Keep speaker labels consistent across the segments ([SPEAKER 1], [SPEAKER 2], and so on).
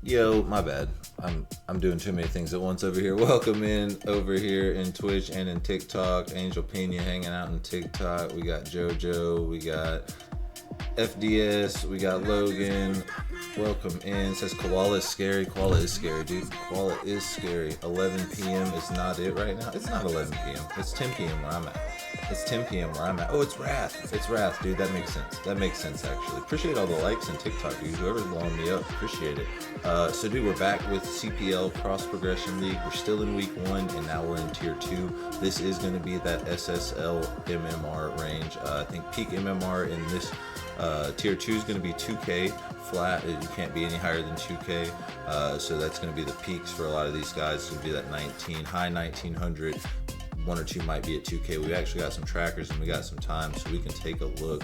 [SPEAKER 1] Yo, my bad. I'm doing too many things at once over here. Welcome in over here in Twitch and in TikTok. Angel Pena hanging out in TikTok. We got JoJo. We got FDS. We got Logan. Welcome in. It says Koala is scary. Koala is scary, dude. Koala is scary. 11 p.m. is not it right now. It's not 11 p.m. It's 10 p.m. where I'm at. It's 10 p.m. where I'm at. Oh, it's Wrath. It's Wrath, dude. That makes sense. That makes sense, actually. Appreciate all the likes on TikTok, dude. Whoever's blowing me up, appreciate it. So, dude, we're back with CPL Cross Progression League. We're still in week 1, and now we're in tier 2. This is going to be that SSL MMR range. I think peak MMR in this tier 2 is going to be 2K flat. You can't be any higher than 2K. So that's going to be the peaks for a lot of these guys. It's going to be that 19, high 1900. One or two might be at 2K. We actually got some trackers and we got some time, so we can take a look.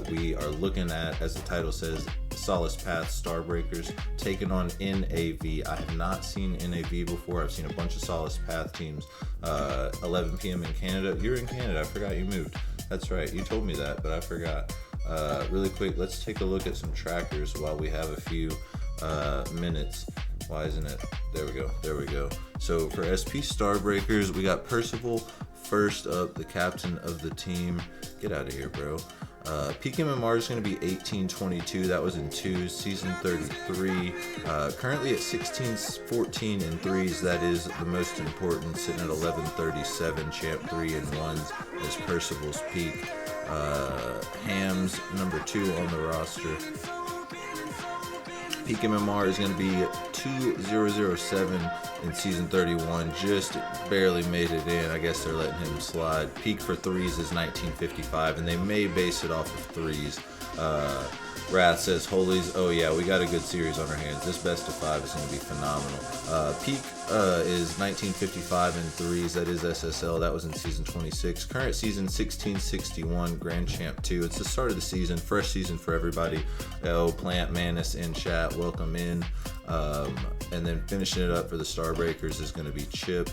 [SPEAKER 1] We are looking at, as the title says, Solace Path Starbreakers taking on N.A.V. I have not seen N.A.V. before. I've seen a bunch of Solace Path teams. 11 p.m. in Canada. You're in Canada. I forgot you moved. That's right. You told me that, but I forgot. Really quick, let's take a look at some trackers while we have a few minutes. Why isn't it? There we go. There we go. So for SP Starbreakers, we got Percival first up, the captain of the team. Get out of here, bro. Peak MMR is going to be 1822. That was in 2s, season 33. Currently at 1614 in 3s. That is the most important. Sitting at 1137, champ 3 in 1s is Percival's peak. Hams, number 2 on the roster. Peak MMR is going to be 2007 in season 31. Just barely made it in. I guess they're letting him slide. Peak for 3s is 1955, and they may base it off of 3s. Wrath says, Holies, oh yeah, we got a good series on our hands. This best of 5 is going to be phenomenal. Peak is 1955 in 3s. That is SSL. That was in season 26. Current season 1661, Grand Champ 2. It's the start of the season. Fresh season for everybody. Oh, Plant Manus in chat. Welcome in. And then finishing it up for the Starbreakers is going to be Chip.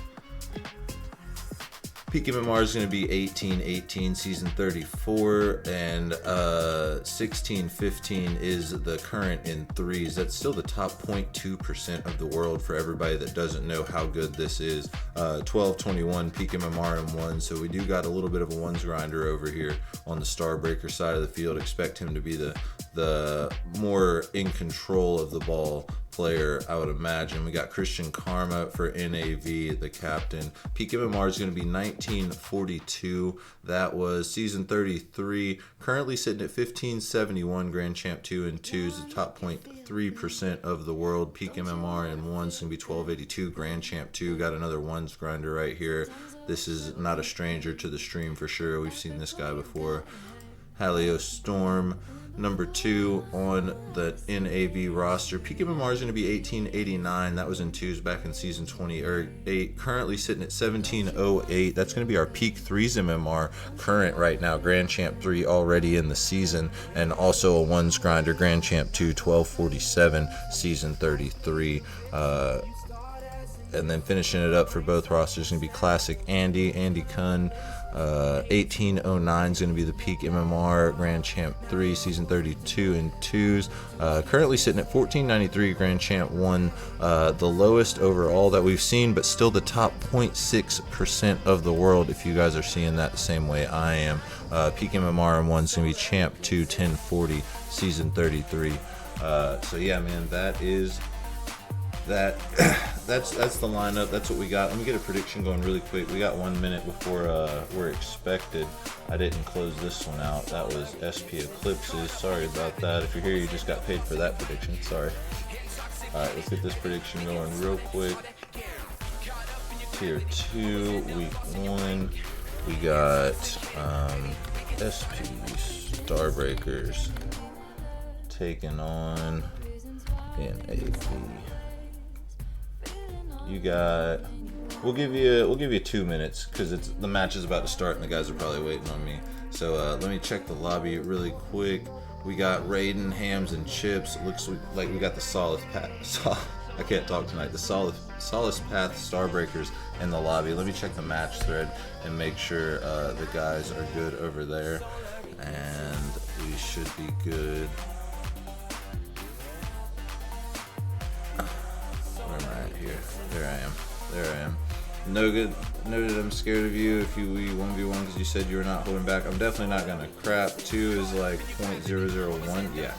[SPEAKER 1] Peak MMR is going to be 1818, season 34, and 1615 is the current in 3s. That's still the top 0.2% of the world for everybody that doesn't know how good this is. 1221 peak MMR in 1, so we do got a little bit of a ones grinder over here on the Starbreaker side of the field. Expect him to be the more in control of the ball player, I would imagine. We got Christian Karma for N.A.V., the captain. Peak MMR is going to be 1942. That was season 33. Currently sitting at 1571, Grand Champ 2 and 2s, the top 0.3% of the world. Peak MMR in 1s is going to be 1282, Grand Champ 2. Got another ones grinder right here. This is not a stranger to the stream for sure. We've seen this guy before. Halio Storm, number 2 on the N.A.V. roster. Peak MMR is going to be 1889. That was in 2s back in season 28. Currently sitting at 1708. That's going to be our peak 3s MMR current right now. Grand Champ 3 already in the season, and also a 1s grinder. Grand Champ 2, 1247, season 33. And then finishing it up for both rosters is going to be Classic Andy Kun. 1809 is going to be the peak MMR. Grand Champ 3, season 32 in 2s. Currently sitting at 1493, Grand Champ 1. The lowest overall that we've seen, but still the top 0.6% of the world, if you guys are seeing that the same way I am. Peak MMR in 1 is going to be Champ 2, 1040, season 33. So yeah, man, that is that. That's the lineup. That's what we got. Let me get a prediction going really quick. We got 1 minute before we're expected. I didn't close this one out. That was SP Eclipses. Sorry about that. If you're here, you just got paid for that prediction. Sorry. All right, let's get this prediction going real quick. Tier 2, week 1. We got SP Starbreakers taking on N.A.V. You got. We'll give you 2 minutes because the match is about to start and the guys are probably waiting on me. So let me check the lobby really quick. We got Raiden, Hams, and Chips. It looks like we got the Solace Path. I can't talk tonight. The Solace Path Starbreakers in the lobby. Let me check the match thread and make sure the guys are good over there, and we should be good. here. There I am. There I am. Noted I'm scared of you if you 1v1 because you said you were not holding back. I'm definitely not gonna crap. 2 is like 0.001. Yeah.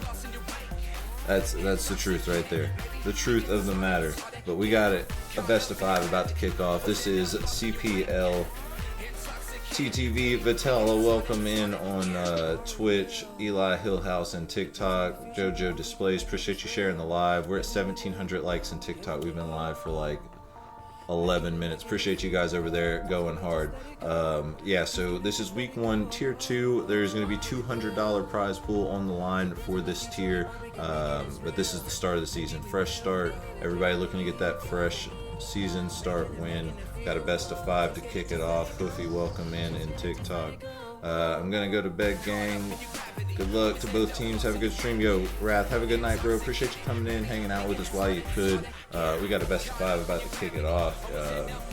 [SPEAKER 1] That's the truth right there. The truth of the matter. But we got it. A best of 5 about to kick off. This is CPL TTV. Vitella, welcome in on Twitch. Eli Hillhouse and TikTok. JoJo Displays, appreciate you sharing the live. We're at 1,700 likes on TikTok. We've been live for like 11 minutes. Appreciate you guys over there going hard. Yeah, so this is week 1, tier 2. There's going to be $200 prize pool on the line for this tier. But this is the start of the season. Fresh start. Everybody looking to get that fresh season start win. Got a best of 5 to kick it off. Hoofy, welcome in TikTok. I'm going to go to bed, gang. Good luck to both teams. Have a good stream. Yo, Wrath, have a good night, bro. Appreciate you coming in, hanging out with us while you could. We got a best of 5 about to kick it off.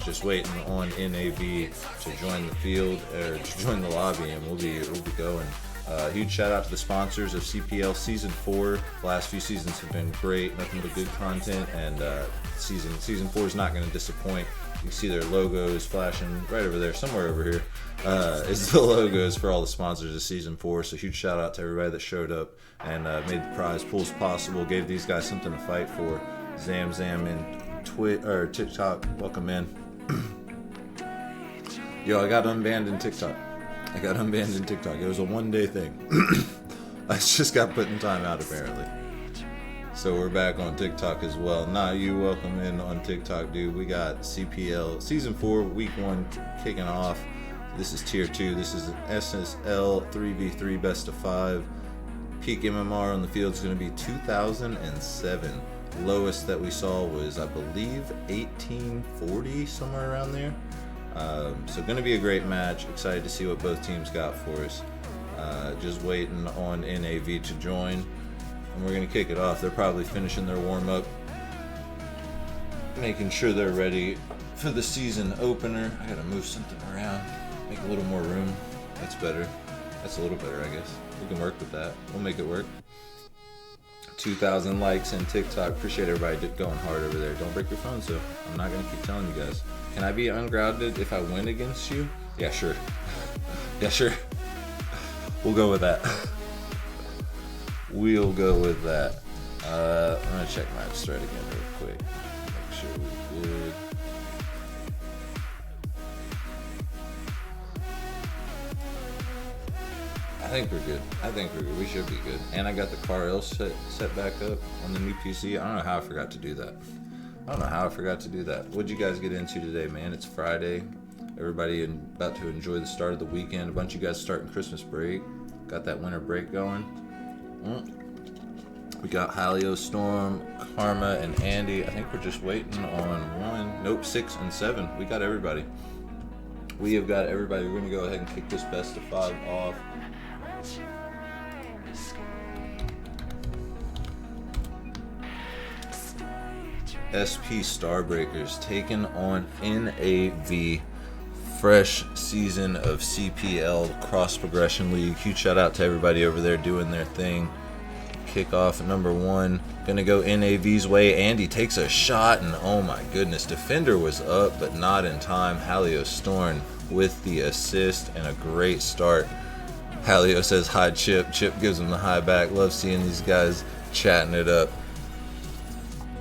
[SPEAKER 1] Just waiting on N.A.V. to join the field, or to join the lobby, and we'll be going. Huge shout out to the sponsors of CPL Season 4. The last few seasons have been great, nothing but good content, and season 4 is not going to disappoint. You can see their logos flashing right over there, somewhere over here. Is the logos for all the sponsors of Season 4. So huge shout out to everybody that showed up and made the prize pools possible. Gave these guys something to fight for. Zam and TikTok, welcome in. Yo, I got unbanned in TikTok. It was a one-day thing. I just got put in timeout apparently. So we're back on TikTok as well. You welcome in on TikTok, dude. We got CPL Season 4, Week 1 kicking off. This is Tier 2. This is an SSL 3v3 best of 5. Peak MMR on the field is going to be 2007. Lowest that we saw was, I believe, 1840, somewhere around there. So going to be a great match. Excited to see what both teams got for us. Just waiting on N.A.V. to join. And we're going to kick it off. They're probably finishing their warm-up, making sure they're ready for the season opener. I got to move something around, make a little more room. That's better. That's a little better, I guess. We can work with that. We'll make it work. 2,000 likes and TikTok. Appreciate everybody going hard over there. Don't break your phone, so I'm not going to keep telling you guys. Can I be ungrounded if I win against you? Yeah, sure. Yeah, sure. We'll go with that. We'll go with that. I'm going to check my thread again real quick. Make sure we're good. I think we're good. We should be good. And I got the car L set back up on the new PC. I don't know how I forgot to do that. What'd you guys get into today, man? It's Friday. Everybody about to enjoy the start of the weekend. A bunch of you guys starting Christmas break. Got that winter break going. We got Halio, Storm, Karma, and Andy. I think we're just waiting on 6 and 7. We got everybody. We're going to go ahead and kick this best of 5 off. SP Starbreakers taking on N.A.V. Fresh season of CPL Cross Progression League. Huge shout out to everybody over there doing their thing. Kickoff number 1. Gonna go N.A.V.'s way. Andy takes a shot, and oh my goodness, defender was up, but not in time. Halio Storm with the assist and a great start. Halio says hi, Chip. Chip gives him the hi back. Love seeing these guys chatting it up.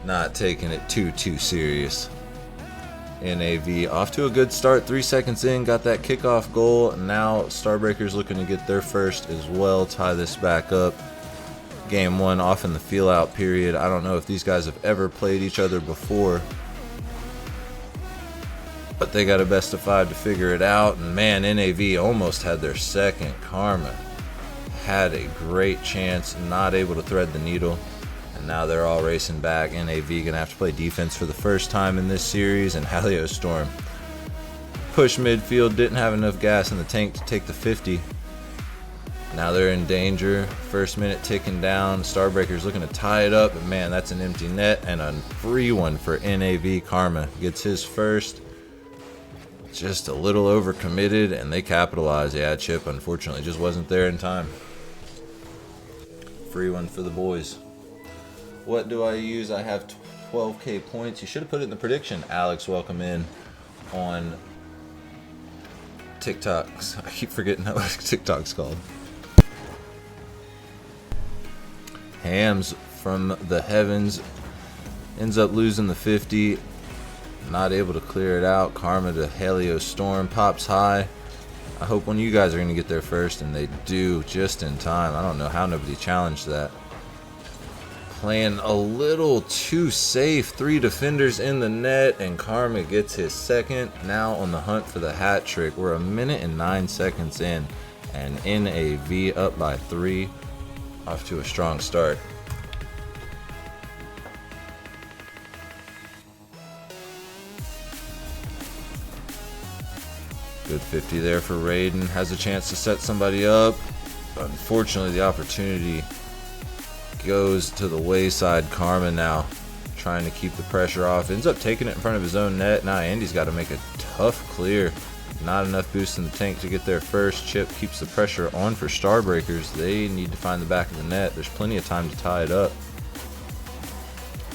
[SPEAKER 1] Not taking it too serious. N.A.V. off to a good start. 3 seconds in, got that kickoff goal. Now Starbreakers looking to get their first as well. Tie this back up. Game 1 off in the feel out period. I don't know if these guys have ever played each other before, but they got a best of 5 to figure it out. And man, N.A.V. almost had their second. Karma had a great chance, not able to thread the needle. And now they're all racing back. N.A.V. gonna have to play defense for the first time in this series. And Halio Storm push midfield, didn't have enough gas in the tank to take the 50. Now they're in danger. First minute ticking down. Starbreakers looking to tie it up. But man, that's an empty net and a free one for N.A.V. Karma gets his first. Just a little overcommitted, and they capitalize. Yeah, Chip unfortunately just wasn't there in time. Free one for the boys. What do I use? I have 12K points. You should have put it in the prediction. Alex, welcome in on TikTok. I keep forgetting how TikTok's called. Hams from the heavens ends up losing the 50. Not able to clear it out. Karma to Helio Storm pops high. I hope one of you guys are going to get there first, and they do just in time. I don't know how nobody challenged that. Playing a little too safe. 3 defenders in the net, and Karma gets his second. Now on the hunt for the hat trick. We're 1 minute and 9 seconds in, and N.A.V up by 3. Off to a strong start. Good 50 there for Raiden. Has a chance to set somebody up. Unfortunately, the opportunity goes to the wayside. Karma now trying to keep the pressure off. Ends up taking it in front of his own net. Now Andy's got to make a tough clear. Not enough boost in the tank to get there first. Chip keeps the pressure on for Starbreakers. They need to find the back of the net. There's plenty of time to tie it up.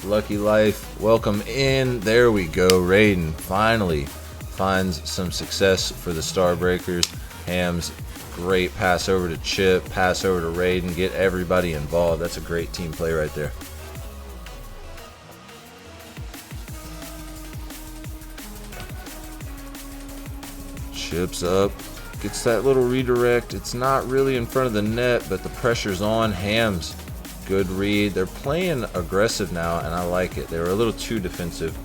[SPEAKER 1] Lucky Life, welcome in. There we go. Raiden finally finds some success for the Starbreakers. Hams, great pass over to Chip, pass over to Raiden, get everybody involved. That's a great team play right there. Chips up, gets that little redirect. It's not really in front of the net, but the pressure's on. Hams, good read. They're playing aggressive now, and I like it. They were a little too defensive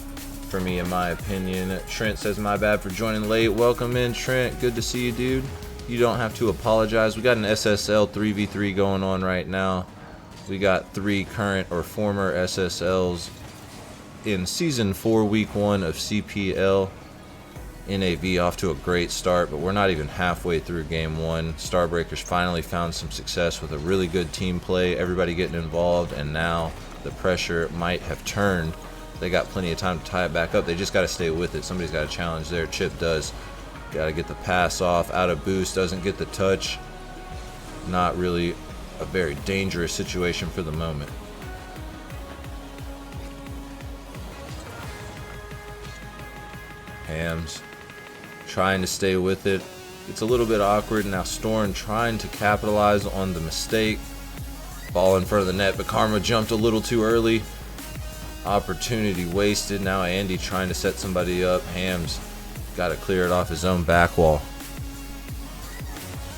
[SPEAKER 1] for me, in my opinion. Trent says, my bad for joining late. Welcome in, Trent. Good to see you, dude. You don't have to apologize. We got an SSL 3v3 going on right now. We got 3 current or former SSLs in Season 4, Week 1 of CPL. N.A.V off to a great start, but we're not even halfway through Game 1. Starbreakers finally found some success with a really good team play, everybody getting involved, and now the pressure might have turned. They got plenty of time to tie it back up. They just got to stay with it. Somebody's got a challenge there. Chip does. Got to get the pass off. Out of boost. Doesn't get the touch. Not really a very dangerous situation for the moment. Hams trying to stay with it. It's a little bit awkward. Now Storm trying to capitalize on the mistake. Ball in front of the net, but Karma jumped a little too early. Opportunity wasted. Now Andy trying to set somebody up. Hams got to clear it off his own back wall.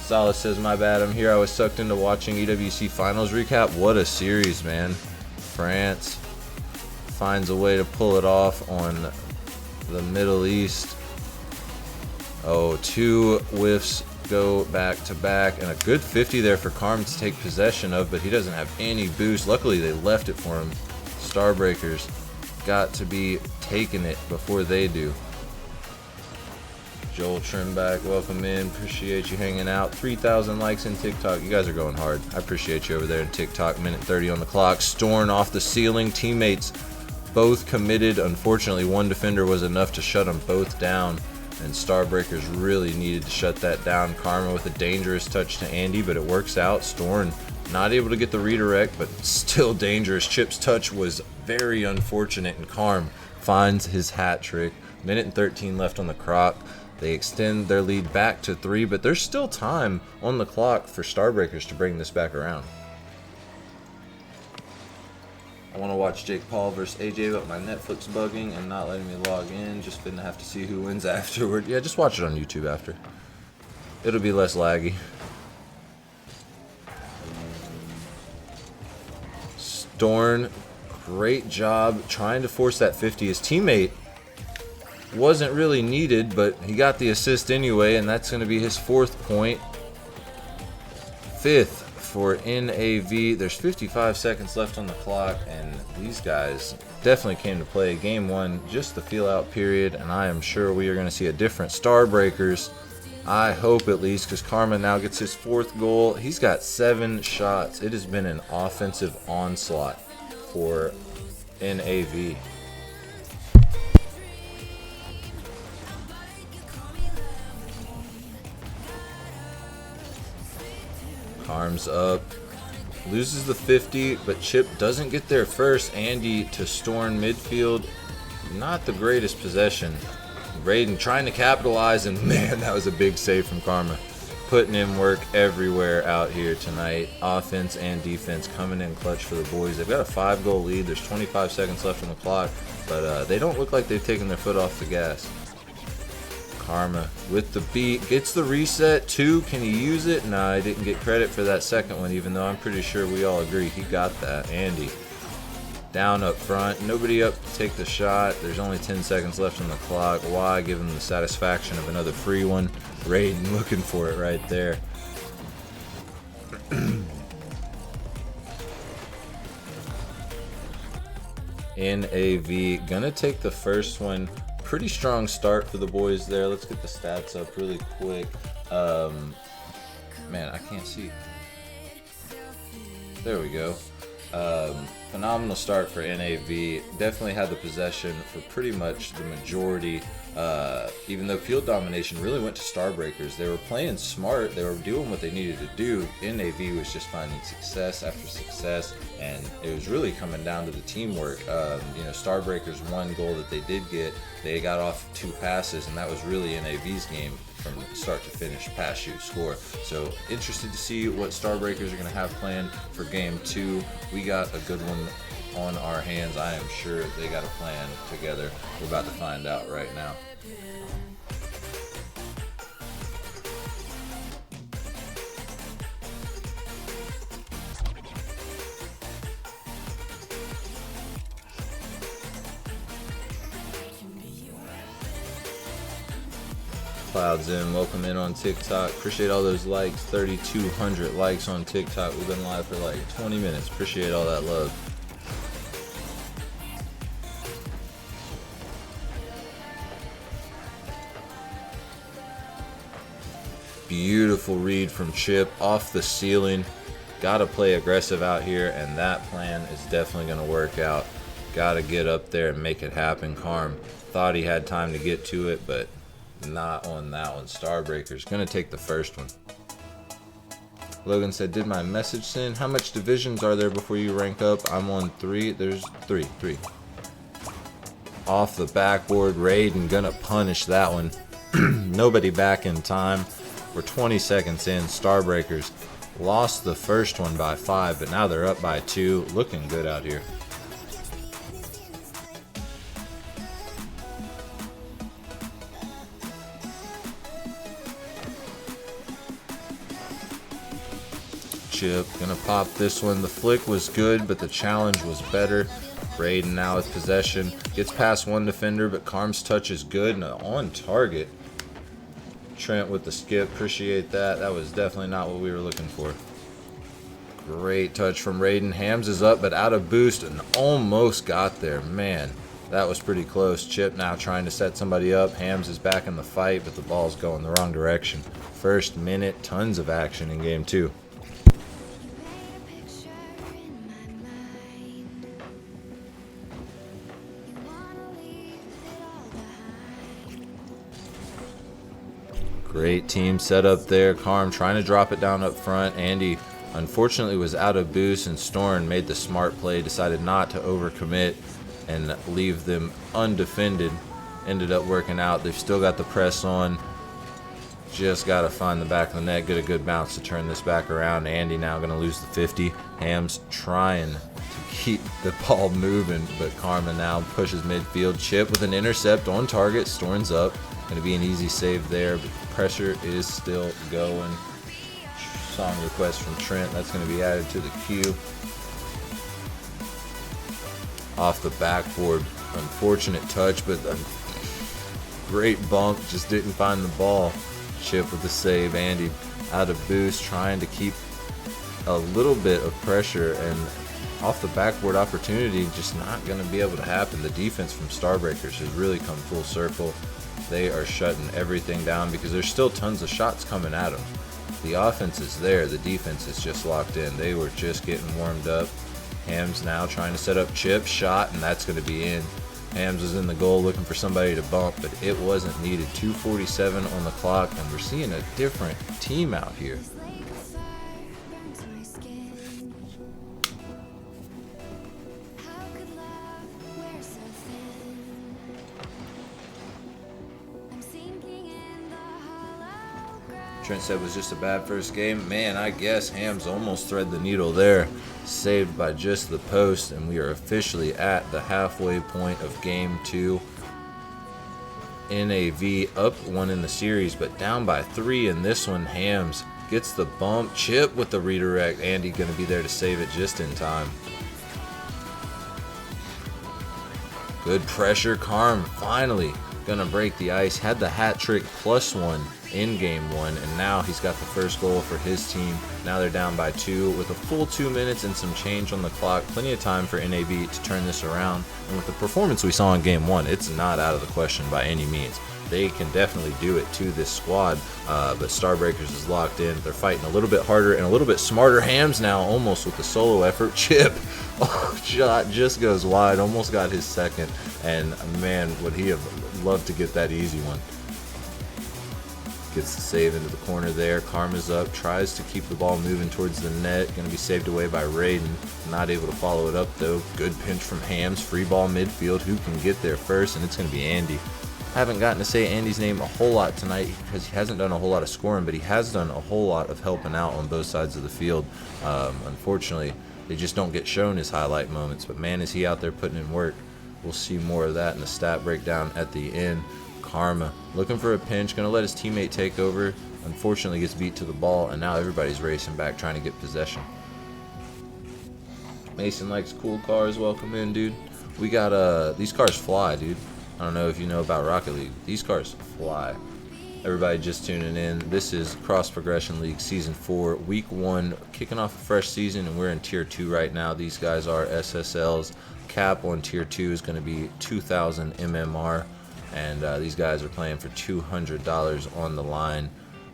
[SPEAKER 1] Salas says, my bad, I'm here. I was sucked into watching EWC Finals recap. What a series, man. France finds a way to pull it off on the Middle East. Oh, 2 whiffs go back to back, and a good 50 there for Karm to take possession of, but he doesn't have any boost. Luckily, they left it for him. Starbreakers got to be taking it before they do. Joel Trimback, welcome in. Appreciate you hanging out. 3,000 likes in TikTok. You guys are going hard. I appreciate you over there in TikTok. Minute 30 on the clock. Storm off the ceiling. Teammates both committed. Unfortunately, one defender was enough to shut them both down, and Starbreakers really needed to shut that down. Karma with a dangerous touch to Andy, but it works out. Storm not able to get the redirect, but still dangerous. Chip's touch was very unfortunate, and Karm finds his hat trick. Minute and 13 left on the clock. They extend their lead back to 3, but there's still time on the clock for Starbreakers to bring this back around. I want to watch Jake Paul versus AJ, but my Netflix bugging and not letting me log in. Just gonna have to see who wins afterward. Yeah, just watch it on YouTube after. It'll be less laggy. Storm, great job trying to force that 50. His teammate wasn't really needed, but he got the assist anyway, and that's going to be his 4th point. 5th for N.A.V. There's 55 seconds left on the clock, and these guys definitely came to play. Game 1, just the feel-out period, and I am sure we are going to see a different Starbreakers. I hope at least, because Karma now gets his 4th goal. He's got 7 shots. It has been an offensive onslaught for N.A.V. Arms up. loses the 50, but Chip doesn't get there first. Andy to Storn midfield. Not the greatest possession. Raiden trying to capitalize, and man, that was a big save from Karma. Putting in work everywhere out here tonight. Offense and defense coming in clutch for the boys. They've got a 5-goal lead. There's 25 seconds left on the clock, but they don't look like they've taken their foot off the gas. Karma with the beat, gets the reset too. Can he use it? Nah, he didn't get credit for that second one, even though I'm pretty sure we all agree he got that. Andy down up front, nobody up to take the shot. There's only 10 seconds left on the clock. Why give him the satisfaction of another free one? Raiden looking for it right there. N.A.V. gonna take the first one. Pretty strong start for the boys there. Let's get the stats up really quick. Man, I can't see. There we go. Phenomenal start for N.A.V. Definitely had the possession for pretty much the majority. Even though field domination really went to Starbreakers, they were playing smart. They were doing what they needed to do. N.A.V. was just finding success after success, and it was really coming down to the teamwork. Starbreakers' one goal that they did get, they got off 2 passes, and that was really N.A.V.'s game from start to finish, pass, shoot, score. So interested to see what Starbreakers are going to have planned for game 2. We got a good one on our hands. I am sure they got a plan together. We're about to find out right now. Clouds in, welcome in on TikTok. Appreciate all those likes. 3,200 likes on TikTok. We've been live for like 20 minutes. Appreciate all that love. Beautiful read from Chip off the ceiling. Gotta play aggressive out here, and that plan is definitely gonna work out. Gotta get up there and make it happen. Karm thought he had time to get to it, but not on that one. Starbreakers gonna take the first one. Logan said, did my message send? How much divisions are there before you rank up? I'm on 3. There's 3. Off the backboard, Raiden gonna punish that one. Nobody back in time. We're 20 seconds in. Starbreakers lost the first one by 5, but now they're up by 2. Looking good out here. Chip gonna pop this one. The flick was good, but the challenge was better. Raiden now with possession. Gets past one defender, but Karm's touch is good and on target. Trent with the skip. Appreciate that. That was definitely not what we were looking for. Great touch from Raiden. Hams is up, but out of boost and almost got there. Man, that was pretty close. Chip now trying to set somebody up. Hams is back in the fight, but the ball's going the wrong direction. First minute, tons of action in game 2. Great team set up there. Karm trying to drop it down up front. Andy unfortunately was out of boost, and Storn made the smart play, decided not to overcommit and leave them undefended. Ended up working out. They've still got the press on. Just got to find the back of the net, get a good bounce to turn this back around. Andy now going to lose the 50. Hams trying to keep the ball moving, but Karma now pushes midfield. Chip with an intercept on target. Storn's up. Going to be an easy save there, but pressure is still going. Song request from Trent. That's going to be added to the queue. Off the backboard. Unfortunate touch, but a great bump. Just didn't find the ball. Chip with the save. Andy out of boost, trying to keep a little bit of pressure, and off the backboard opportunity just not going to be able to happen. The defense from Starbreakers has really come full circle. They are shutting everything down because there's still tons of shots coming at them. The offense is there. The defense is just locked in. They were just getting warmed up. Hams now trying to set up Chip. Shot, and that's going to be in. Hams was in the goal looking for somebody to bump, but it wasn't needed. 2:47 on the clock, and we're seeing a different team out here. Trent said was just a bad first game. Man, I guess Hams almost thread the needle there. Saved by just the post, and we are officially at the halfway point of game 2. N.A.V. up 1 in the series, but down by 3 in this one. Hams gets the bump. Chip with the redirect. Andy going to be there to save it just in time. Good pressure. Carm finally going to break the ice. Had the hat trick +1 in game 1, and now he's got the first goal for his team. Now they're down by 2 with a full 2 minutes and some change on the clock. Plenty of time for N.A.V. to turn this around, and with the performance we saw in game 1, it's not out of the question by any means. They can definitely do it to this squad, but Starbreakers is locked in. They're fighting a little bit harder and a little bit smarter. Hams now almost with the solo effort. Chip, shot just goes wide, almost got his second, and man, would he have loved to get that easy one. Gets the save into the corner there. Karma's up, tries to keep the ball moving towards the net. Going to be saved away by Raiden. Not able to follow it up though. Good pinch from Hams. Free ball midfield. Who can get there first? And it's going to be Andy. Haven't gotten to say Andy's name a whole lot tonight because he hasn't done a whole lot of scoring, but he has done a whole lot of helping out on both sides of the field. Unfortunately, they just don't get shown his highlight moments, but man, is he out there putting in work. We'll see more of that in the stat breakdown at the end. Karma looking for a pinch, going to let his teammate take over. Unfortunately gets beat to the ball, and now everybody's racing back trying to get possession. Mason likes cool cars. Welcome in, dude. We got these cars fly, dude. I don't know if you know about Rocket League. These cars fly. Everybody just tuning in. This is Cross Progression League Season 4, Week 1, kicking off a fresh season, and we're in Tier 2 right now. These guys are SSLs. Cap on Tier 2 is going to be 2,000 MMR, and these guys are playing for $200 on the line.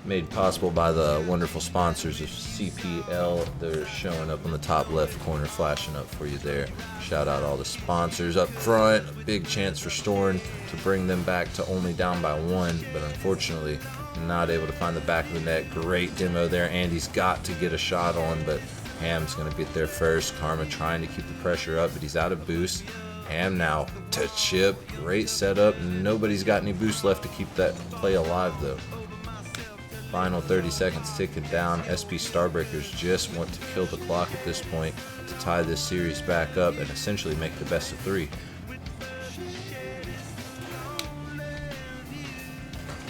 [SPEAKER 1] Made possible by the wonderful sponsors of CPL. They're showing up on the top left corner, flashing up for you there. Shout out all the sponsors up front. A big chance for Storn to bring them back to only down by 1, but unfortunately not able to find the back of the net. Great demo there. Andy's got to get a shot on, but Ham's going to get there first. Karma trying to keep the pressure up, but he's out of boost. Ham now to Chip. Great setup. Nobody's got any boost left to keep that play alive, though. Final 30 seconds ticking down. SP Starbreakers just want to kill the clock at this point to tie this series back up and essentially make the best of 3.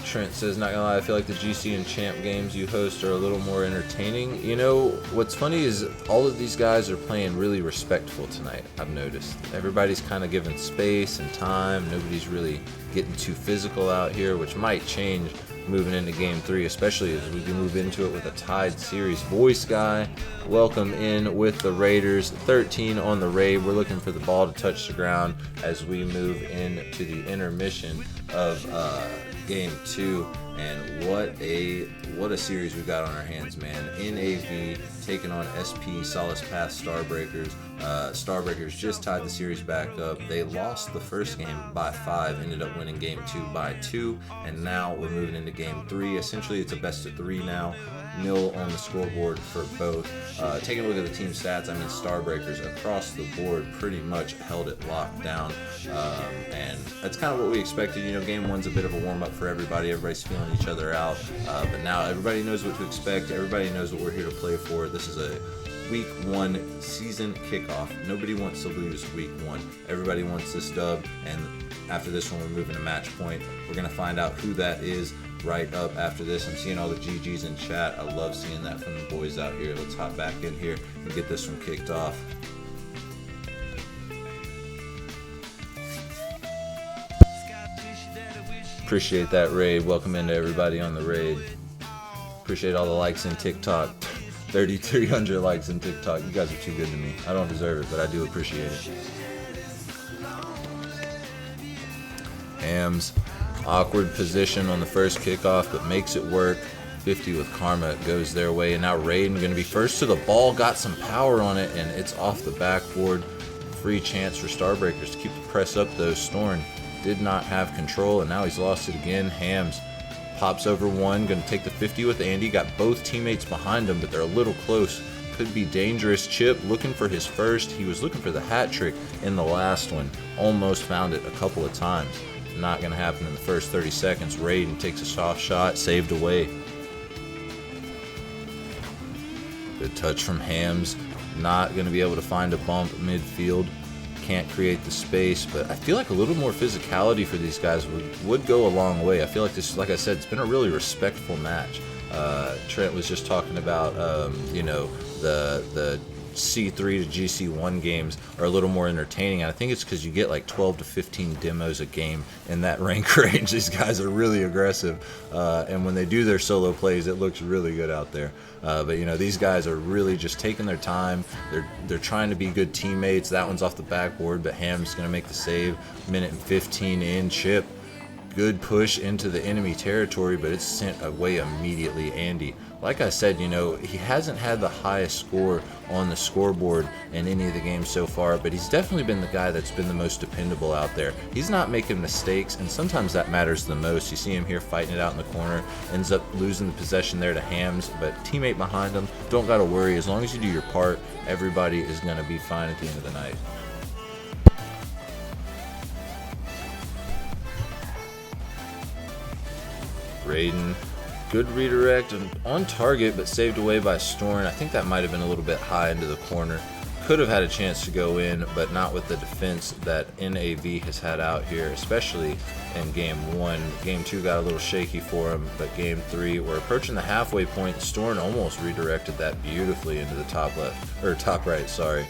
[SPEAKER 1] Trent says, not gonna lie, I feel like the GC and Champ games you host are a little more entertaining. You know, what's funny is all of these guys are playing really respectful tonight, I've noticed. Everybody's kind of giving space and time. Nobody's really getting too physical out here, which might change moving into game 3, especially as we can move into it with a tied series. Voice Guy, welcome in with the Raiders. 13 on the raid. We're looking for the ball to touch the ground as we move into the intermission of game 2. And what a series we got on our hands, man. N.A.V. taking on SP Solace Path Starbreakers. Starbreakers just tied the series back up. They lost the first game by 5, ended up winning game 2 by 2, and now we're moving into game 3. Essentially, it's a best of 3 now. 0 on the scoreboard for both. Taking a look at the team stats, I mean, Starbreakers across the board pretty much held it locked down, and that's kind of what we expected. You know, game 1's a bit of a warm-up for everybody. Everybody's feeling each other out, but now everybody knows what to expect. Everybody knows what we're here to play for. This is a Week 1 season kickoff. Nobody wants to lose Week 1. Everybody wants this dub, and after this one, we're moving to match point. We're going to find out who that is right up after this. I'm seeing all the GGs in chat. I love seeing that from the boys out here. Let's hop back in here and get this one kicked off. Appreciate that raid. Welcome into everybody on the raid. Appreciate all the likes in TikTok. 3,300 likes in TikTok. You guys are too good to me. I don't deserve it, but I do appreciate it. Hams, awkward position on the first kickoff, but makes it work. 50 with Karma goes their way, and now Raiden going to be first to the ball. Got some power on it, and it's off the backboard. Free chance for Starbreakers to keep the press up, though. Storn did not have control, and now he's lost it again. Hams pops over one, going to take the 50 with Andy. Got both teammates behind him, but they're a little close. Could be dangerous. Chip looking for his first. He was looking for the hat trick in the last one. Almost found it a couple of times. Not going to happen in the first 30 seconds. Raiden takes a soft shot, saved away. Good touch from Hams. Not going to be able to find a bump midfield. Can't create the space, but I feel like a little more physicality for these guys would go a long way. I feel like this, like I said, it's been a really respectful match. Trent was just talking about, the C3 to GC1 games are a little more entertaining. I think it's because you get like 12 to 15 demos a game in that rank range. These guys are really aggressive, and when they do their solo plays, it looks really good out there. But these guys are really just taking their time. They're trying to be good teammates. That one's off the backboard, but Ham's gonna make the save. Minute and 15 in. Chip, good push into the enemy territory, but it's sent away immediately. Andy, like I said, he hasn't had the highest score on the scoreboard in any of the games so far, but he's definitely been the guy that's been the most dependable out there. He's not making mistakes, and sometimes that matters the most. You see him here fighting it out in the corner, ends up losing the possession there to Hams, but teammate behind him, don't got to worry. As long as you do your part, everybody is going to be fine at the end of the night. Raiden, good redirect and on target, but saved away by Storn. I think that might have been a little bit high into the corner. Could have had a chance to go in, but not with the defense that N.A.V has had out here, especially in game 1. Game 2 got a little shaky for him, but game 3, we're approaching the halfway point. Storn almost redirected that beautifully into the top left, or top right, sorry.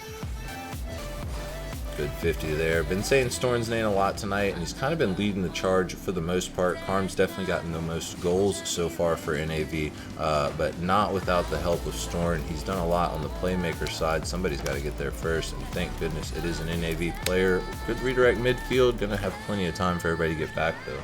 [SPEAKER 1] Good 50 there. Been saying Storn's name a lot tonight, and he's kind of been leading the charge for the most part. Carm's definitely gotten the most goals so far for N.A.V, but not without the help of Storn. He's done a lot on the playmaker side. Somebody's got to get there first, and thank goodness it is an N.A.V player. Good redirect midfield. Gonna have plenty of time for everybody to get back, though.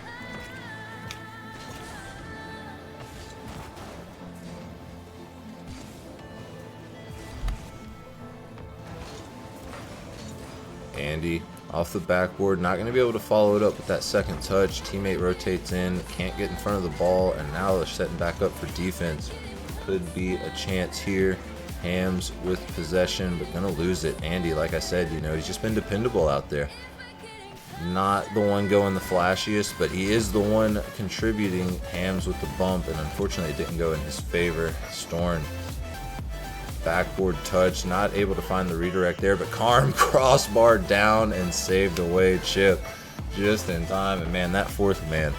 [SPEAKER 1] Andy off the backboard, not going to be able to follow it up with that second touch. Teammate rotates in, can't get in front of the ball, and now they're setting back up for defense. Could be a chance here. Hams with possession, but going to lose it. Andy, like I said, he's just been dependable out there. Not the one going the flashiest, but he is the one contributing. Hams with the bump, and unfortunately it didn't go in his favor. Storn, backboard touch, not able to find the redirect there, but Karm crossbar down and saved away. Chip just in time, and man, that fourth man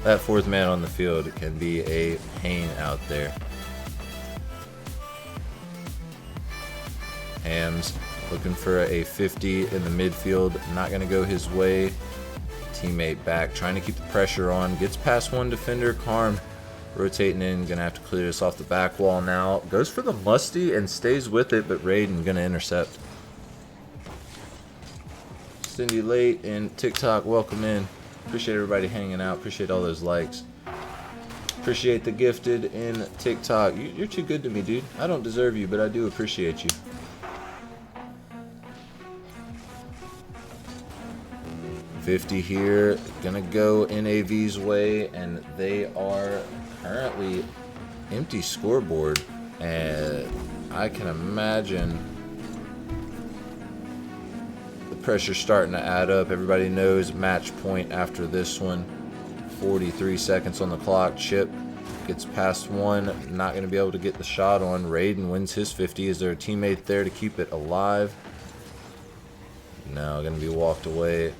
[SPEAKER 1] on the field can be a pain out there. Hams looking for a 50 in the midfield, not going to go his way. Teammate back, trying to keep the pressure on, gets past one defender. Karm rotating in, gonna have to clear this off the back wall now. Goes for the musty and stays with it, but Raiden gonna intercept. Cindy Late and TikTok, welcome in. Appreciate everybody hanging out. Appreciate all those likes. Appreciate the gifted in TikTok. You're too good to me, dude. I don't deserve you, but I do appreciate you. .50 here, gonna go N.A.V's way, and they are currently empty scoreboard, and I can imagine the pressure's starting to add up. Everybody knows match point after this one. 43 seconds on the clock. Chip gets past one, not going to be able to get the shot on. Raiden wins his 50. Is there a teammate there to keep it alive? No, going to be walked away.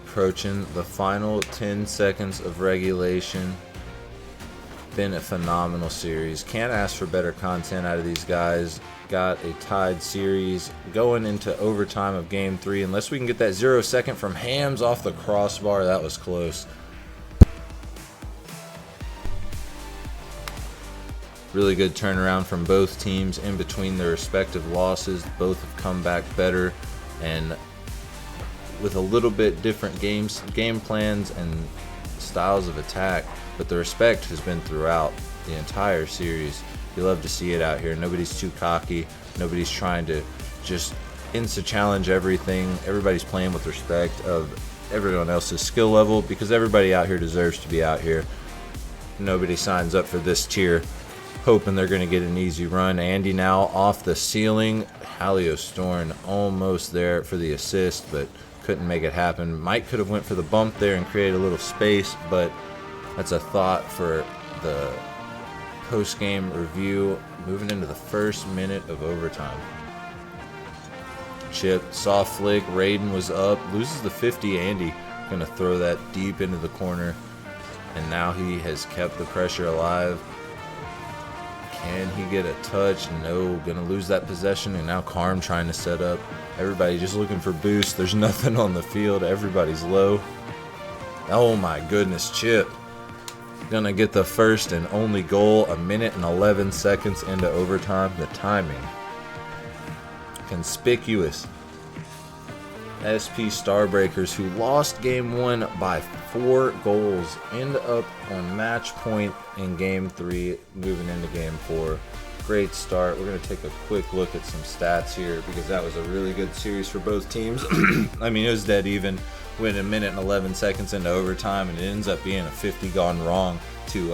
[SPEAKER 1] Approaching the final 10 seconds of regulation. Been a phenomenal series. Can't ask for better content out of these guys. Got a tied series going into overtime of game 3. Unless we can get that 0 second from Hams off the crossbar. That was close. Really good turnaround from both teams in between their respective losses. Both have come back better and with a little bit different game plans and styles of attack, but the respect has been throughout the entire series. You love to see it out here. Nobody's too cocky. Nobody's trying to just insta-challenge everything. Everybody's playing with respect of everyone else's skill level, because everybody out here deserves to be out here. Nobody signs up for this tier hoping they're going to get an easy run. Andy now off the ceiling. Halio Storn almost there for the assist, but couldn't make it happen. Mike could have went for the bump there and created a little space, but that's a thought for the post-game review. Moving into the first minute of overtime. Chip, soft flick. Raiden was up, loses the 50. Andy going to throw that deep into the corner, and now he has kept the pressure alive. Can he get a touch? No. Going to lose that possession, and now Carm trying to set up. Everybody just looking for boost. There's nothing on the field. Everybody's low. Oh my goodness, Chip. Going to get the first and only goal 1 minute and 11 seconds into overtime. The timing. Conspicuous. SP Starbreakers, who lost game 1 by 4 goals, end up on match point in game 3, moving into game 4. Great start. We're going to take a quick look at some stats here because that was a really good series for both teams. I mean, it was dead even. Went 1 minute and 11 seconds into overtime, and it ends up being a 50 gone wrong to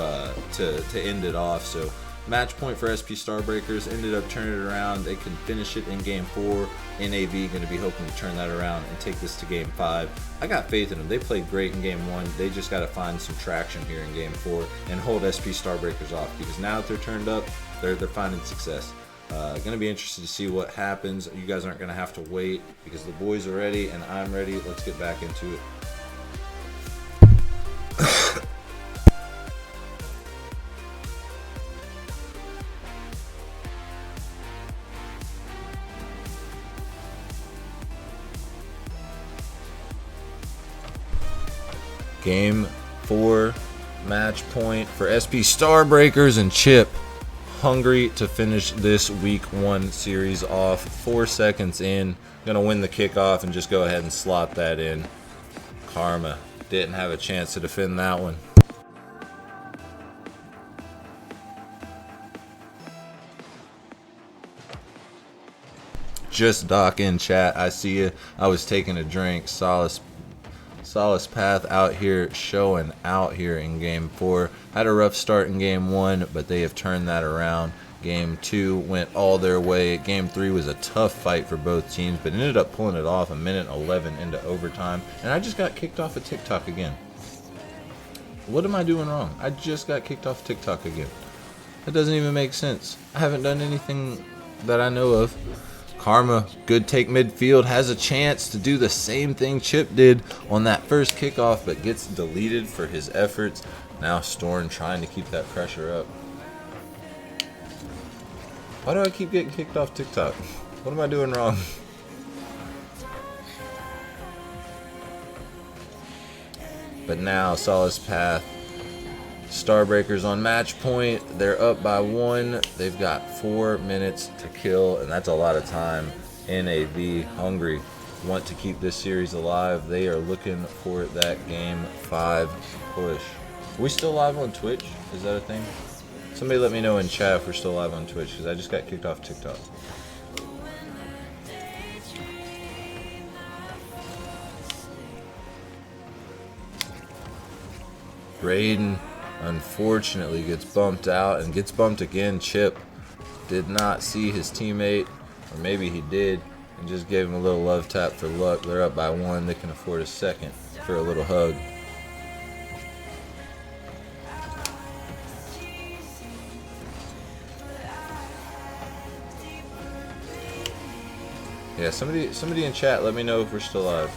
[SPEAKER 1] end it off. So match point for SP Starbreakers, ended up turning it around. They can finish it in game 4. N.A.V. going to be hoping to turn that around and take this to game 5. I got faith in them. They played great in game 1. They just got to find some traction here in game 4 and hold SP Starbreakers off, because now that they're turned up, they're finding success. Going to be interested to see what happens. You guys aren't going to have to wait because the boys are ready and I'm ready. Let's get back into it. Game 4, match point for SP Starbreakers, and Chip hungry to finish this week 1 series off. 4 seconds in, gonna win the kickoff and just go ahead and slot that in. Karma didn't have a chance to defend that one. Just Doc in chat, I see you. I was taking a drink. Solace Path out here showing out here in game 4. Had a rough start in game 1, but they have turned that around. Game 2 went all their way. Game 3 was a tough fight for both teams, but ended up pulling it off 1 minute 11 into overtime. And I just got kicked off of TikTok again. What am I doing wrong? I just got kicked off TikTok again. That doesn't even make sense. I haven't done anything that I know of. Karma, good take midfield, has a chance to do the same thing Chip did on that first kickoff, but gets deleted for his efforts. Now Storm trying to keep that pressure up. Why do I keep getting kicked off TikTok? What am I doing wrong? But now Solace Path, Starbreakers on match point. They're up by 1. They've got 4 minutes to kill, and that's a lot of time. N.A.V. hungry, want to keep this series alive. They are looking for that game 5 push. Are we still live on Twitch? Is that a thing? Somebody let me know in chat if we're still live on Twitch, because I just got kicked off TikTok. Raiden unfortunately gets bumped out and gets bumped again. Chip did not see his teammate, or maybe he did, and just gave him a little love tap for luck. They're up by 1. They can afford a second for a little hug. Yeah, somebody in chat, let me know if we're still live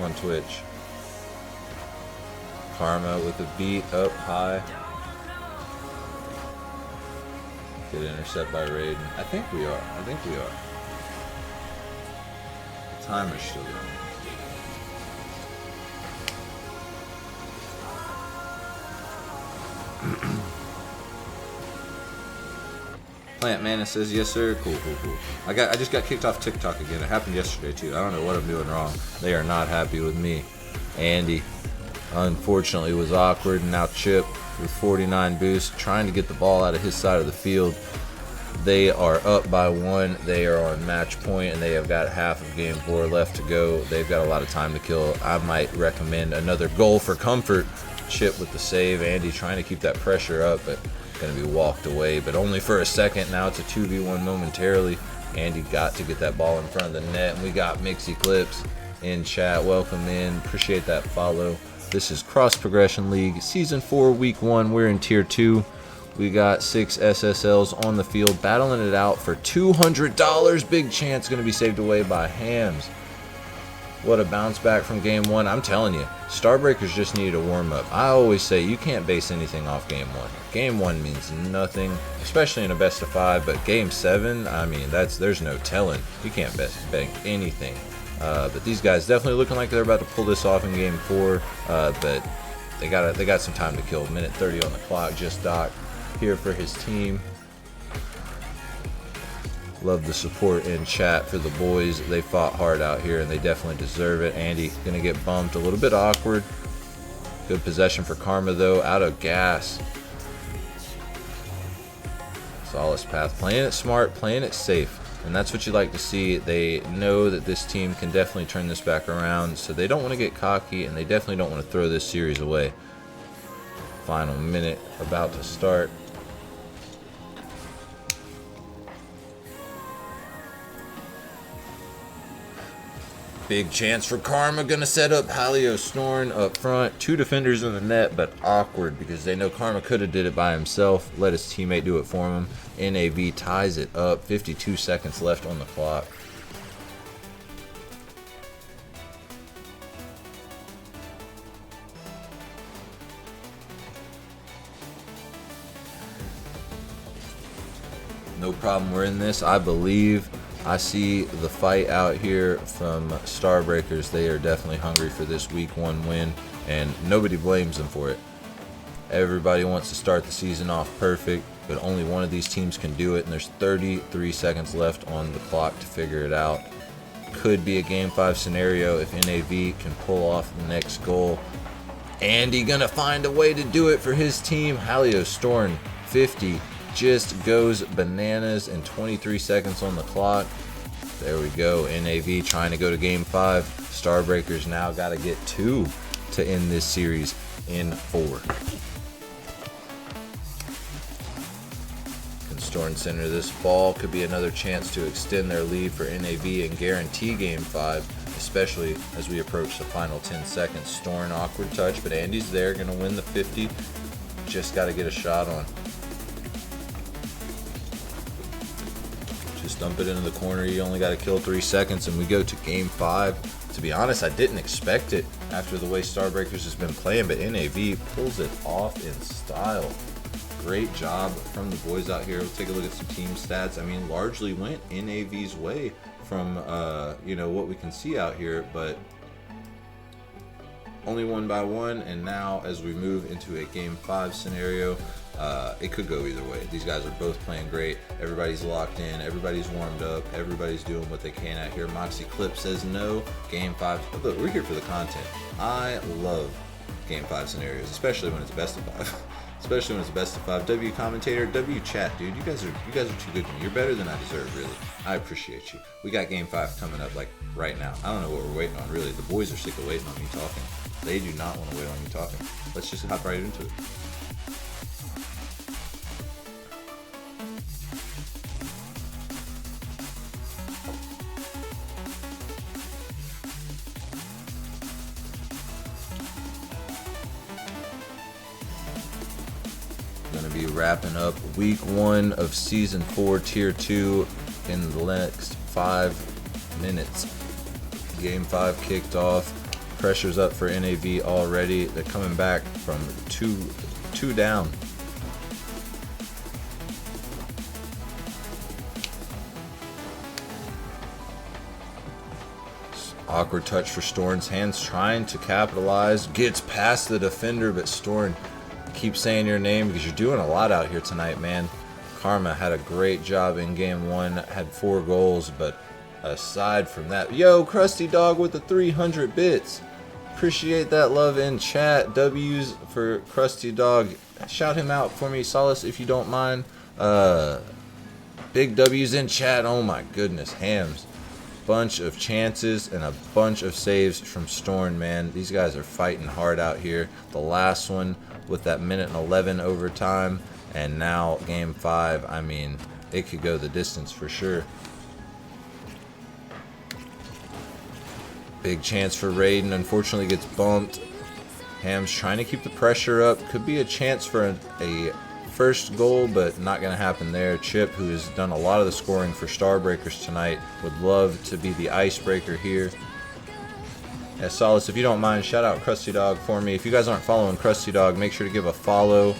[SPEAKER 1] on Twitch. Karma with a beat up high. Good intercept by Raiden. I think we are. The timer's still going. Plant Mana says yes sir. Cool. I just got kicked off TikTok again. It happened yesterday too. I don't know what I'm doing wrong. They are not happy with me. Andy unfortunately was awkward, and now Chip with 49 boost trying to get the ball out of his side of the field. They are up by 1. They are on match point, and they have got half of game 4 left to go. They've got a lot of time to kill. I might recommend another goal for comfort. Chip with the save. Andy trying to keep that pressure up, but going to be walked away, but only for a second. Now it's a 2v1 momentarily. Andy got to get that ball in front of the net, and we got Mixie Clips in chat. Welcome in. Appreciate that follow. This is Cross Progression League, Season 4, Week 1. We're in Tier 2. We got 6 SSLs on the field, battling it out for $200. Big chance going to be saved away by Hams. What a bounce back from Game 1. I'm telling you, Starbreakers just needed a warm-up. I always say you can't base anything off Game 1. Game 1 means nothing, especially in a best of 5, but Game 7, I mean, there's no telling. You can't bank anything. But these guys definitely looking like they're about to pull this off in Game 4, but they got some time to kill. Minute 30 on the clock. Just Doc here for his team. Love the support in chat for the boys. They fought hard out here, and they definitely deserve it. Andy gonna get bumped. A little bit awkward. Good possession for Karma, though. Out of gas. Solace Path. Playing it smart, playing it safe. And that's what you like to see. They know that this team can definitely turn this back around, so they don't want to get cocky, and they definitely don't want to throw this series away. Final minute about to start. Big chance for Karma. Gonna set up Halio Snorn up front. 2 defenders in the net, but awkward because they know Karma could have did it by himself. Let his teammate do it for him. N.A.V ties it up. 52 seconds left on the clock. No problem. We're in this. I believe. I see the fight out here from Starbreakers. They are definitely hungry for this Week 1 win, and nobody blames them for it. Everybody wants to start the season off perfect, but only one of these teams can do it, and there's 33 seconds left on the clock to figure it out. Could be a Game 5 scenario if N.A.V can pull off the next goal. Andy gonna find a way to do it for his team. Halio Storn, 50. Just goes bananas in 23 seconds on the clock. There we go. N.A.V trying to go to Game 5. Starbreakers now got to get 2 to end this series in 4. Can Storn center this ball? Could be another chance to extend their lead for N.A.V and guarantee Game 5, especially as we approach the final 10 seconds. Storn, awkward touch, but Andy's there. Going to win the 50. Just got to get a shot on. Just dump it into the corner. You only got to kill 3 seconds, and we go to Game 5. To be honest, I didn't expect it after the way Starbreakers has been playing, but N.A.V pulls it off in style. Great job from the boys out here. We'll take a look at some team stats. I mean, largely went N.A.V's way from what we can see out here, but only 1 by 1. And now as we move into a Game 5 scenario, it could go either way. These guys are both playing great. Everybody's locked in. Everybody's warmed up. Everybody's doing what they can out here. Moxie Clip says no. Game 5. Look, we're here for the content. I love Game 5 scenarios, especially when it's best of 5. Especially when it's best of 5. W commentator, W chat, dude. You guys are too good to me. You're better than I deserve, really. I appreciate you. We got Game 5 coming up like right now. I don't know what we're waiting on, really. The boys are sick of waiting on me talking. They do not want to wait on me talking. Let's just hop right into it. Going to be wrapping up Week 1 of Season 4, Tier 2 in the next 5 minutes. Game 5 kicked off. Pressure's up for N.A.V already. They're coming back from two down. Awkward touch for Storn's hands, trying to capitalize. Gets past the defender, but Storn, keep saying your name because you're doing a lot out here tonight, man. Karma had a great job in Game 1, had 4 goals, but aside from that, yo, Krusty Dog with the 300 bits. Appreciate that love in chat. W's for Krusty Dog. Shout him out for me, Solace, if you don't mind. Big W's in chat. Oh my goodness, Hams. Bunch of chances and a bunch of saves from Storn, man. These guys are fighting hard out here. The last one with that minute and 11 overtime. And now game 5, I mean, it could go the distance for sure. Big chance for Raiden, unfortunately gets bumped. Ham's trying to keep the pressure up. Could be a chance for a first goal, but not going to happen there. Chip, who has done a lot of the scoring for Starbreakers tonight, would love to be the icebreaker here. Yeah, Solace, if you don't mind, shout out Krusty Dog for me. If you guys aren't following Krusty Dog, make sure to give a follow.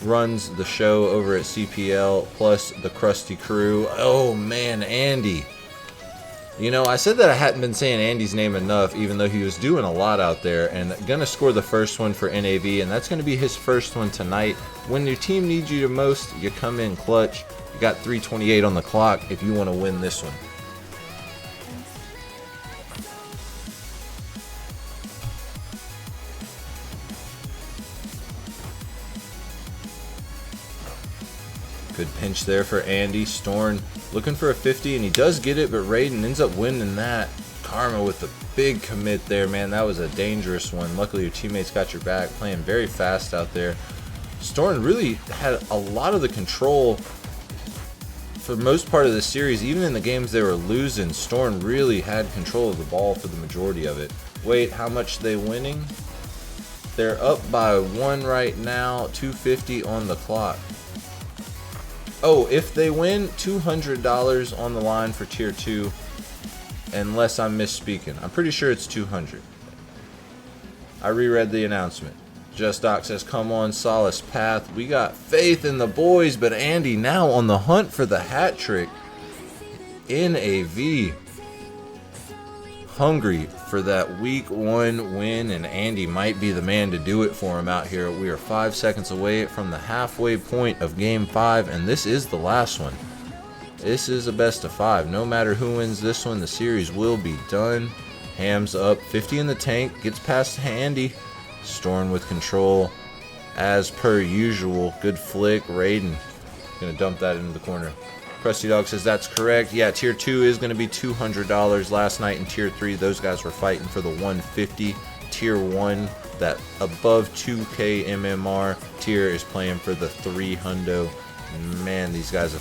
[SPEAKER 1] Runs the show over at CPL, plus the Krusty Crew. Oh man, Andy. You know, I said that I hadn't been saying Andy's name enough, even though he was doing a lot out there, and gonna score the first one for N.A.V, and that's gonna be his first one tonight. When your team needs you the most, you come in clutch. You got 3:28 on the clock if you want to win this one. Good pinch there for Andy. Storn looking for a 50, and he does get it, but Raiden ends up winning that. Karma with the big commit there, man. That was a dangerous one. Luckily, your teammates got your back, playing very fast out there. Storn really had a lot of the control for the most part of the series. Even in the games they were losing, Storn really had control of the ball for the majority of it. Wait, how much they winning? They're up by 1 right now, 250 on the clock. Oh, if they win, $200 on the line for tier 2, unless I'm misspeaking. I'm pretty sure it's 200. I reread the announcement. Just Doc says, come on, Solace Path. We got faith in the boys, but Andy now on the hunt for the hat trick. N.A.V. hungry for that week 1 win, and Andy might be the man to do it for him out here. We are 5 seconds away from the halfway point of game 5, and this is the last one. This is a best of 5. No matter who wins this one, the series will be done. Ham's up, 50 in the tank, gets past Andy. Storm with control as per usual. Good flick. Raiden gonna dump that into the corner. Krusty Dog says that's correct. Yeah, tier 2 is going to be $200. Last night in tier 3, those guys were fighting for the 150. Tier 1, that above 2K MMR tier, is playing for the 300. Man, these guys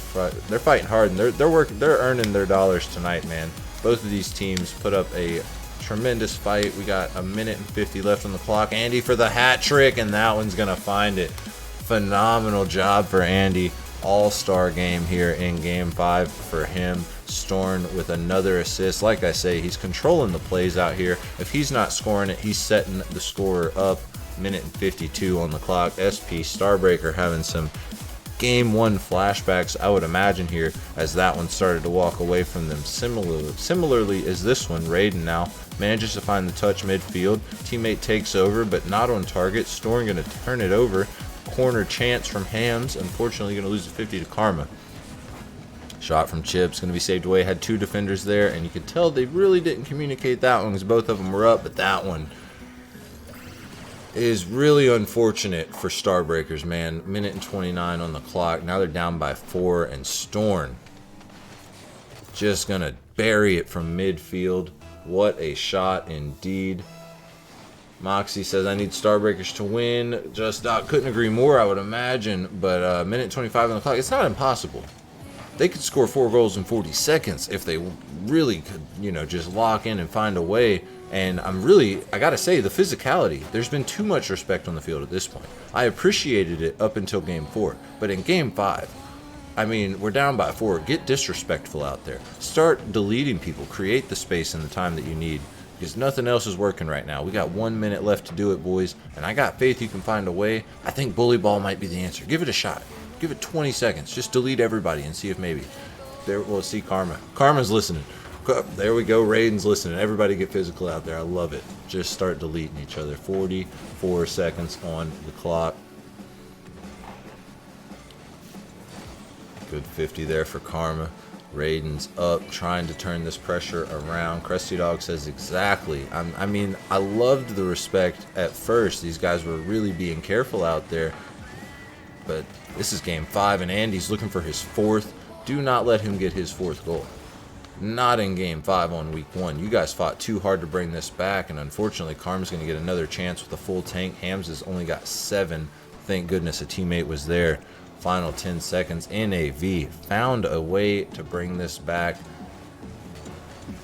[SPEAKER 1] they're fighting hard, and they're earning their dollars tonight, man. Both of these teams put up a tremendous fight. We got 1:50 left on the clock. Andy for the hat trick, and that one's going to find it. Phenomenal job for Andy. All-star game here in game 5 for him. Storn with another assist. Like I say, he's controlling the plays out here. If he's not scoring it, he's setting the scorer up. 1:52 on the clock. SP Starbreaker having some game 1 flashbacks, I would imagine, here, as that one started to walk away from them. Similarly is this one. Raiden now manages to find the touch midfield. Teammate takes over, but not on target. Storn going to turn it over. Corner chance from Hams. Unfortunately, going to lose the 50 to Karma. Shot from Chips going to be saved away. Had 2 defenders there, and you could tell they really didn't communicate that one because both of them were up, but that one is really unfortunate for Starbreakers, man. 1:29 on the clock. Now they're down by 4, and Storn just going to bury it from midfield. What a shot indeed. Moxie says, I need Starbreakers to win. Just Doc couldn't agree more, I would imagine. But 1:25 on the clock, it's not impossible. They could score 4 goals in 40 seconds if they really could, you know, just lock in and find a way. And I gotta say, the physicality, there's been too much respect on the field at this point. I appreciated it up until game 4. But in game 5, I mean, we're down by 4. Get disrespectful out there. Start deleting people. Create the space and the time that you need. Because nothing else is working right now. We got 1 minute left to do it, boys. And I got faith you can find a way. I think bully ball might be the answer. Give it a shot. Give it 20 seconds. Just delete everybody and see if maybe. There, we'll see Karma. Karma's listening. There we go. Raiden's listening. Everybody get physical out there. I love it. Just start deleting each other. 44 seconds on the clock. Good 50 there for Karma. Raiden's up, trying to turn this pressure around. Krusty Dog says exactly. I mean, I loved the respect at first. These guys were really being careful out there. But this is game 5, and Andy's looking for his 4th. Do not let him get his 4th goal. Not in game 5 on week 1. You guys fought too hard to bring this back, and unfortunately, Karma's going to get another chance with a full tank. Hams has only got 7. Thank goodness a teammate was there. final 10 seconds. N.A.V. found a way to bring this back.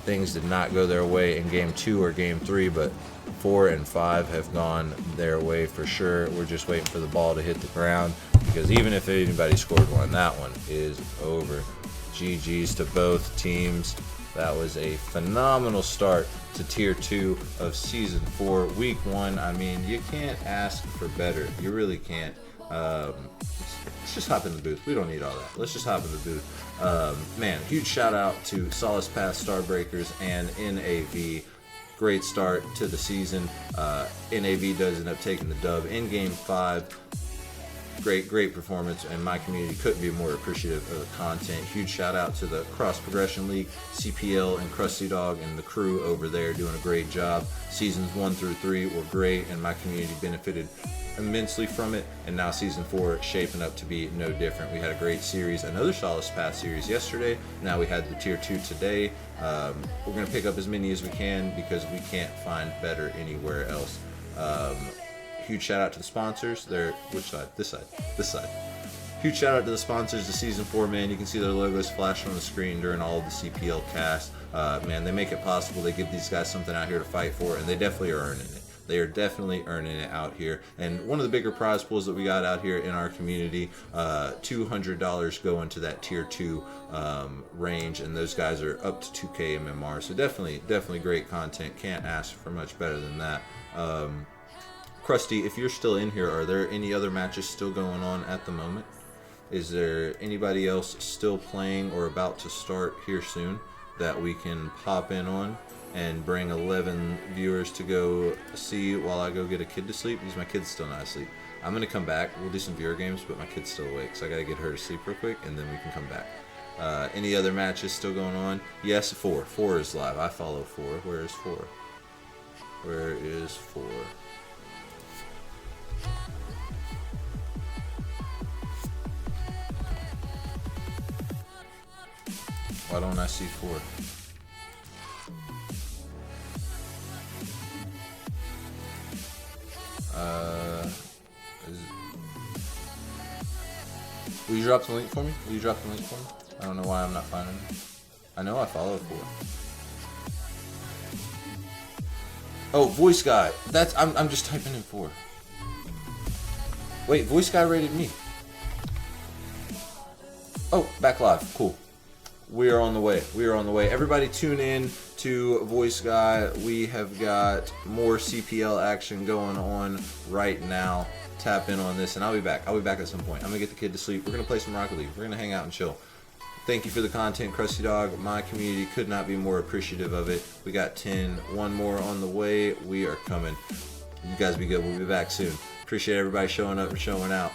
[SPEAKER 1] Things did not go their way in game 2 or game 3, but 4 and 5 have gone their way for sure. We're just waiting for the ball to hit the ground, because even if anybody scored one, that one is over. GG's to both teams. That was a phenomenal start to Tier 2 of Season 4. Week 1, I mean, you can't ask for better. You really can't. Let's just hop in the booth. We don't need all that. Let's just hop in the booth. Man, huge shout out to Solace Pass, Starbreakers, and N.A.V. Great start to the season. N.A.V. does end up taking the dub in Game 5. Great performance, and my community couldn't be more appreciative of the content. Huge shout out to the Cross Progression League, CPL, and Krusty Dog and the crew over there doing a great job. Seasons 1 through 3 were great, and my community benefited immensely from it, and now Season 4 shaping up to be no different. We had a great series, another Solace Pass series yesterday. Now we had the Tier 2 today. We're going to pick up as many as we can because we can't find better anywhere else. Huge shout out to the sponsors. They're which side? This side. This side. Huge shout out to the sponsors. The Season 4, man. You can see their logos flashing on the screen during all of the CPL cast. Man, they make it possible. They give these guys something out here to fight for, and they definitely are earning it. They are definitely earning it out here. And one of the bigger prize pools that we got out here in our community, $200 go into that Tier 2 range, and those guys are up to 2K MMR. So definitely great content. Can't ask for much better than that. Krusty, if you're still in here, are there any other matches still going on at the moment? Is there anybody else still playing or about to start here soon that we can pop in on and bring 11 viewers to go see while I go get a kid to sleep? Because my kid's still not asleep. I'm going to come back. We'll do some viewer games, but my kid's still awake, so I got to get her to sleep real quick, and then we can come back. Any other matches still going on? Yes, 4. 4 is live. I follow 4. Where is 4? Where is 4? Why don't I see 4? Will you drop the link for me? Will you drop the link for me? I don't know why I'm not finding it. I know I follow 4. Oh, Voice Guy. I'm just typing in 4. Wait, Voice Guy rated me. Oh, back live. Cool. We are on the way. We are on the way. Everybody tune in to Voice Guy. We have got more CPL action going on right now. Tap in on this, and I'll be back. I'll be back at some point. I'm going to get the kid to sleep. We're going to play some Rocket League. We're going to hang out and chill. Thank you for the content, Krusty Dog. My community could not be more appreciative of it. We got 10. One more on the way. We are coming. You guys be good. We'll be back soon. Appreciate everybody showing up and showing out.